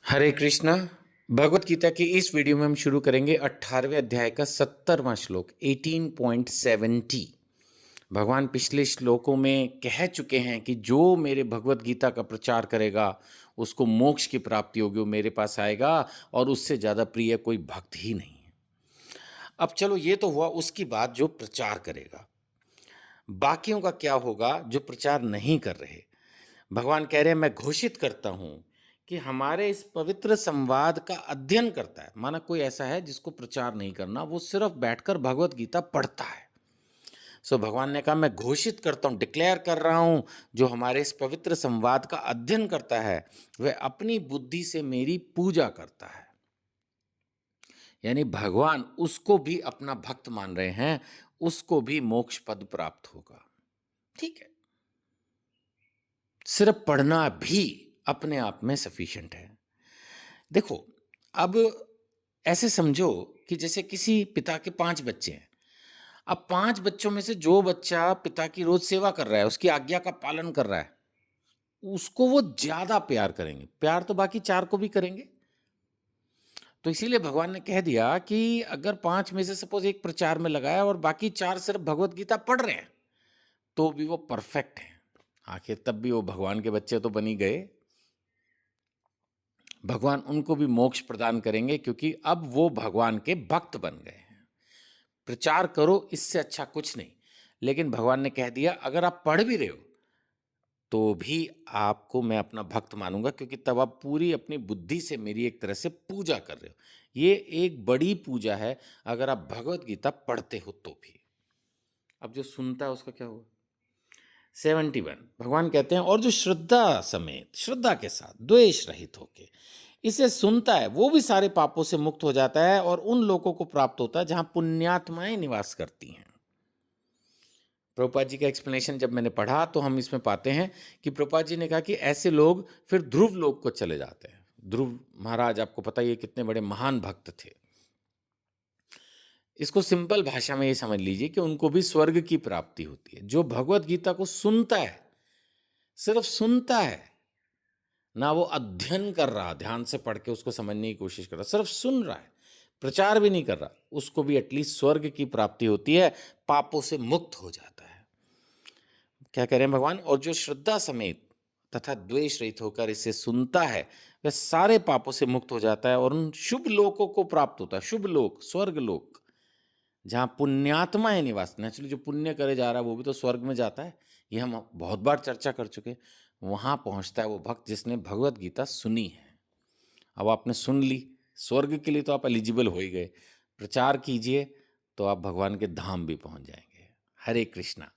हरे कृष्णा। भगवत गीता की इस वीडियो में हम शुरू करेंगे 18वें अध्याय का 70वां श्लोक 18.70। भगवान पिछले श्लोकों में कह चुके हैं कि जो मेरे भगवत गीता का प्रचार करेगा उसको मोक्ष की प्राप्ति होगी, वो मेरे पास आएगा और उससे ज़्यादा प्रिय कोई भक्त ही नहीं है। अब चलो, ये तो हुआ उसकी बात जो प्रचार करेगा। बाकियों का क्या होगा जो प्रचार नहीं कर रहे? भगवान कह रहे हैं, मैं घोषित करता हूं कि हमारे इस पवित्र संवाद का अध्ययन करता है। माना कोई ऐसा है जिसको प्रचार नहीं करना, वो सिर्फ बैठकर भगवत गीता पढ़ता है। सो भगवान ने कहा, मैं घोषित करता हूं, डिक्लेयर कर रहा हूं, जो हमारे इस पवित्र संवाद का अध्ययन करता है वह अपनी बुद्धि से मेरी पूजा करता है। यानी भगवान उसको भी अपना भक्त मान रहे हैं, उसको भी मोक्ष पद प्राप्त होगा। ठीक है, सिर्फ पढ़ना भी अपने आप में सफिशिएंट है। देखो, अब ऐसे समझो कि जैसे किसी पिता के 5 बच्चे हैं। अब 5 बच्चों में से जो बच्चा पिता की रोज सेवा कर रहा है, उसकी आज्ञा का पालन कर रहा है, उसको वो ज्यादा प्यार करेंगे। प्यार तो बाकी 4 को भी करेंगे। तो इसीलिए भगवान ने कह दिया कि अगर 5 में से सपोज एक प्रचार में लगा है और बाकी 4 सिर्फ भगवत गीता पढ़ रहे हैं, तो भी वो परफेक्ट है। आखिर तब भी वो भगवान के बच्चे तो बन ही गए। भगवान उनको भी मोक्ष प्रदान करेंगे, क्योंकि अब वो भगवान के भक्त बन गए हैं। प्रचार करो, इससे अच्छा कुछ नहीं। लेकिन भगवान ने कह दिया, अगर आप पढ़ भी रहे हो तो भी आपको मैं अपना भक्त मानूंगा, क्योंकि तब आप पूरी अपनी बुद्धि से मेरी एक तरह से पूजा कर रहे हो। ये एक बड़ी पूजा है अगर आप भगवत गीता पढ़ते हो तो भी। अब जो सुनता है उसका क्या हुआ? 71 भगवान कहते हैं, और जो श्रद्धा समेत, श्रद्धा के साथ, द्वेष रहित होके इसे सुनता है, वो भी सारे पापों से मुक्त हो जाता है और उन लोगों को प्राप्त होता है जहां पुण्यात्माएं निवास करती हैं। प्रभुपाद जी का एक्सप्लेनेशन जब मैंने पढ़ा तो हम इसमें पाते हैं कि प्रभुपाद जी ने कहा कि ऐसे लोग फिर ध्रुव लोक को चले जाते हैं। ध्रुव महाराज, आपको पता ही है कितने बड़े महान भक्त थे। इसको सिंपल भाषा में ये समझ लीजिए कि उनको भी स्वर्ग की प्राप्ति होती है। जो भगवत गीता को सुनता है, सिर्फ सुनता है, ना वो अध्ययन कर रहा, ध्यान से पढ़ के उसको समझने की कोशिश कर रहा, सिर्फ सुन रहा है, प्रचार भी नहीं कर रहा, उसको भी एटलीस्ट स्वर्ग की प्राप्ति होती है, पापों से मुक्त हो जाता है। क्या कह रहे हैं भगवान? और जो श्रद्धा समेत तथा द्वेष रहित होकर इसे सुनता है, वह सारे पापों से मुक्त हो जाता है और उन शुभ लोकों को प्राप्त होता है। शुभ लोक, स्वर्ग लोक, जहाँ पुण्यात्माएं निवास। नेचुरली जो पुण्य करे जा रहा है वो भी तो स्वर्ग में जाता है। ये हम बहुत बार चर्चा कर चुके। वहां पहुंचता है वो भक्त जिसने भगवत गीता सुनी है। अब आपने सुन ली, स्वर्ग के लिए तो आप एलिजिबल हो ही गए। प्रचार कीजिए तो आप भगवान के धाम भी पहुंच जाएंगे। हरे कृष्णा।